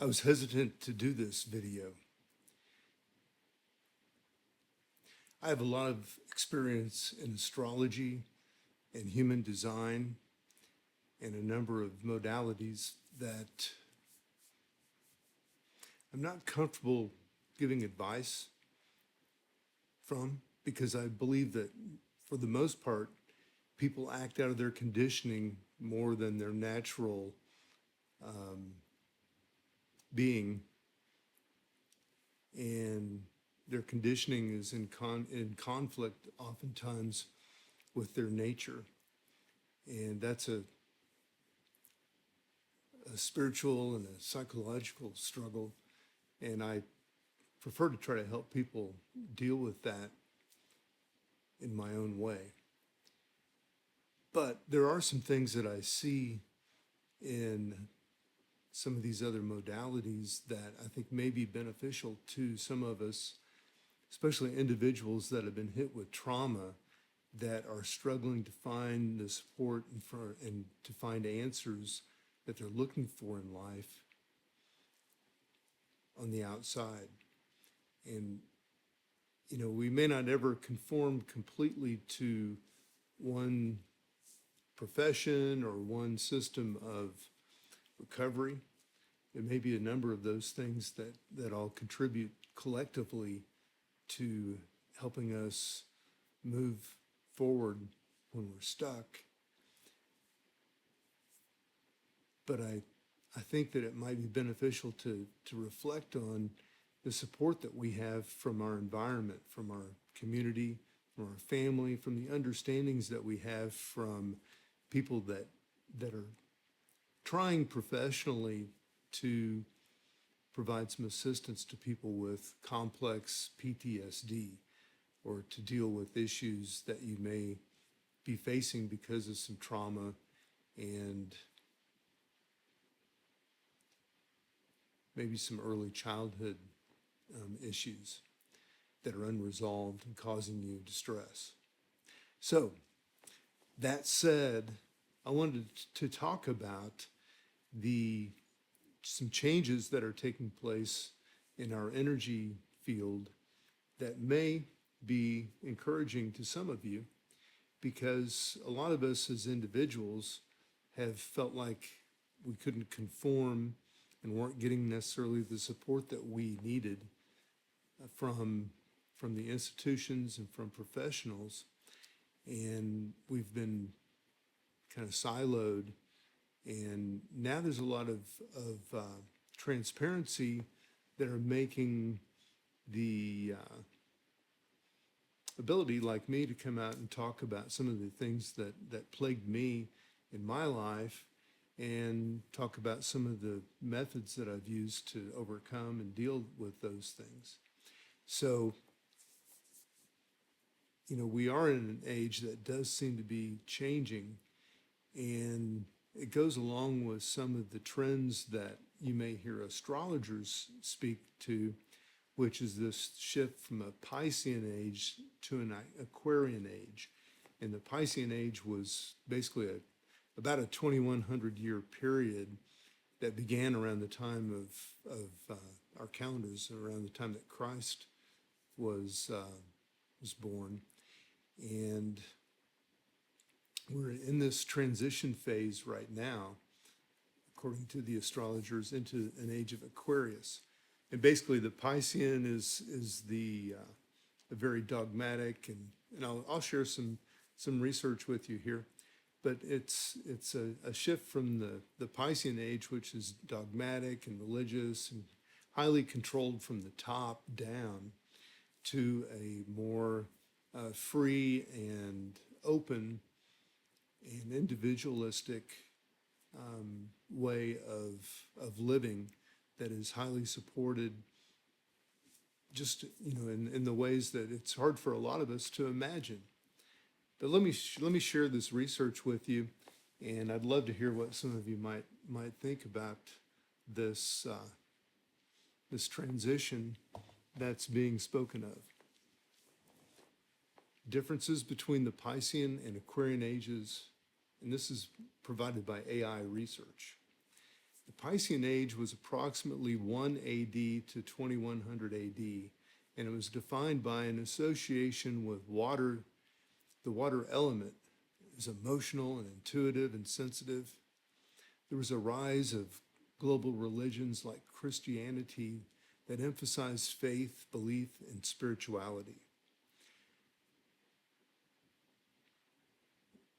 I was hesitant to do this video. I have a lot of experience in astrology and human design and a number of modalities that I'm not comfortable giving advice from, because I believe that for the most part, people act out of their conditioning more than their natural being, and their conditioning is in conflict oftentimes with their nature. And that's a spiritual and a psychological struggle. And I prefer to try to help people deal with that in my own way. But there are some things that I see in some of these other modalities that I think may be beneficial to some of us, especially individuals that have been hit with trauma, that are struggling to find the support and to find answers that they're looking for in life on the outside. And, you know, we may not ever conform completely to one profession or one system of recovery. It may be a number of those things that all contribute collectively to helping us move forward when we're stuck. But I think that it might be beneficial to reflect on the support that we have from our environment, from our community, from our family, from the understandings that we have from people that are trying professionally to provide some assistance to people with complex PTSD, or to deal with issues that you may be facing because of some trauma and maybe some early childhood issues that are unresolved and causing you distress. So, that said, I wanted to talk about some changes that are taking place in our energy field that may be encouraging to some of you, because a lot of us as individuals have felt like we couldn't conform and weren't getting necessarily the support that we needed from the institutions and from professionals. And we've been kind of siloed. And now there's a lot of transparency that are making the ability, like me, to come out and talk about some of the things that plagued me in my life, and talk about some of the methods that I've used to overcome and deal with those things. So, you know, we are in an age that does seem to be changing, and it goes along with some of the trends that you may hear astrologers speak to, which is this shift from a Piscean age to an Aquarian age. And the Piscean age was basically about a 2,100 year period that began around the time of our calendars, around the time that Christ was born. And we're in this transition phase right now, according to the astrologers, into an age of Aquarius. And basically the Piscean is the very dogmatic, and I'll share some research with you here. But it's a shift from the Piscean age, which is dogmatic and religious and highly controlled from the top down, to a more free and open and individualistic way of living that is highly supported, just, you know, in the ways that it's hard for a lot of us to imagine. But let me share this research with you, and I'd love to hear what some of you might think about this this transition that's being spoken of. Differences between the Piscean and Aquarian ages, and this is provided by AI research. The Piscean age was approximately 1 AD to 2100 AD, and it was defined by an association with water. The water element is emotional and intuitive and sensitive. There was a rise of global religions like Christianity that emphasized faith, belief, and spirituality.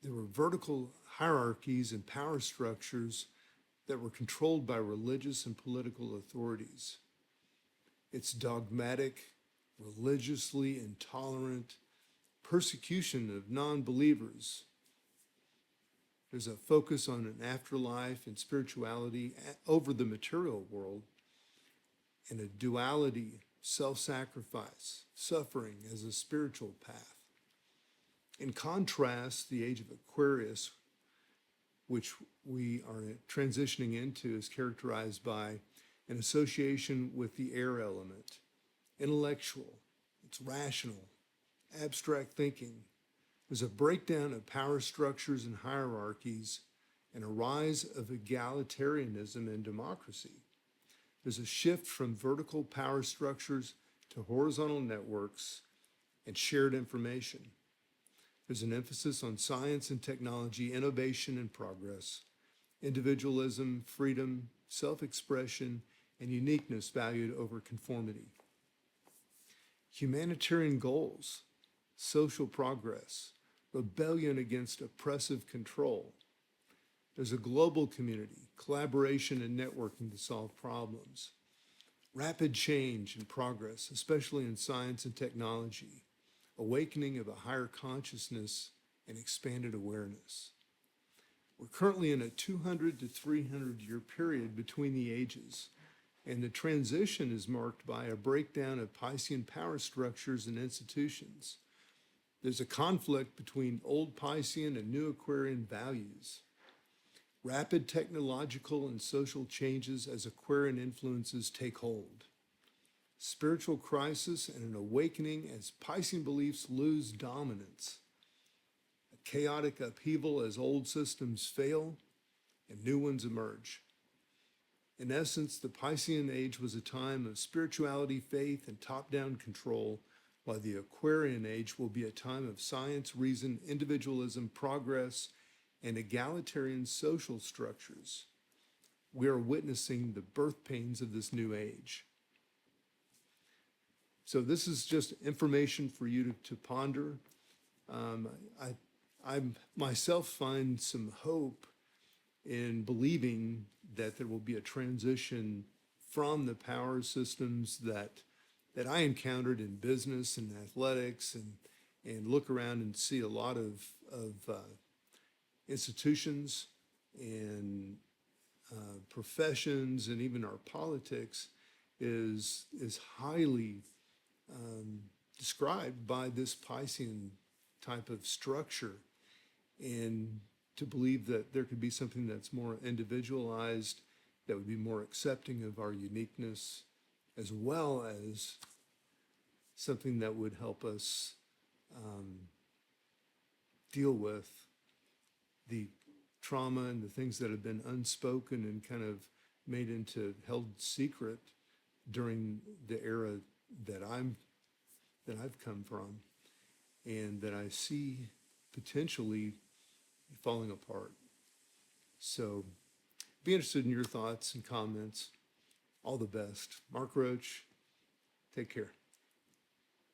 There were vertical hierarchies and power structures that were controlled by religious and political authorities. It's dogmatic, religiously intolerant persecution of non-believers. There's a focus on an afterlife and spirituality over the material world, and a duality, self-sacrifice, suffering as a spiritual path. In contrast, the age of Aquarius, which we are transitioning into, is characterized by an association with the air element, intellectual, it's rational, abstract thinking. There's a breakdown of power structures and hierarchies and a rise of egalitarianism and democracy. There's a shift from vertical power structures to horizontal networks and shared information. There's an emphasis on science and technology, innovation and progress, individualism, freedom, self-expression, and uniqueness valued over conformity. Humanitarian goals, social progress, rebellion against oppressive control. There's a global community, collaboration and networking to solve problems. Rapid change and progress, especially in science and technology. Awakening of a higher consciousness and expanded awareness. We're currently in a 200 to 300 year period between the ages, and the transition is marked by a breakdown of Piscean power structures and institutions. There's a conflict between old Piscean and new Aquarian values. Rapid technological and social changes as Aquarian influences take hold. Spiritual crisis and an awakening as Piscean beliefs lose dominance. A chaotic upheaval as old systems fail and new ones emerge. In essence, the Piscean age was a time of spirituality, faith, and top-down control, while the Aquarian age will be a time of science, reason, individualism, progress, and egalitarian social structures. We are witnessing the birth pains of this new age. So this is just information for you to ponder. I myself find some hope in believing that there will be a transition from the power systems that I encountered in business and athletics, and look around and see a lot of institutions and professions and even our politics is highly described by this Piscean type of structure, and to believe that there could be something that's more individualized, that would be more accepting of our uniqueness, as well as something that would help us deal with the trauma and the things that have been unspoken and kind of made into held secret during the era that I've come from, and that I see potentially falling apart. So be interested in your thoughts and comments. All the best. Mark Roach, take care.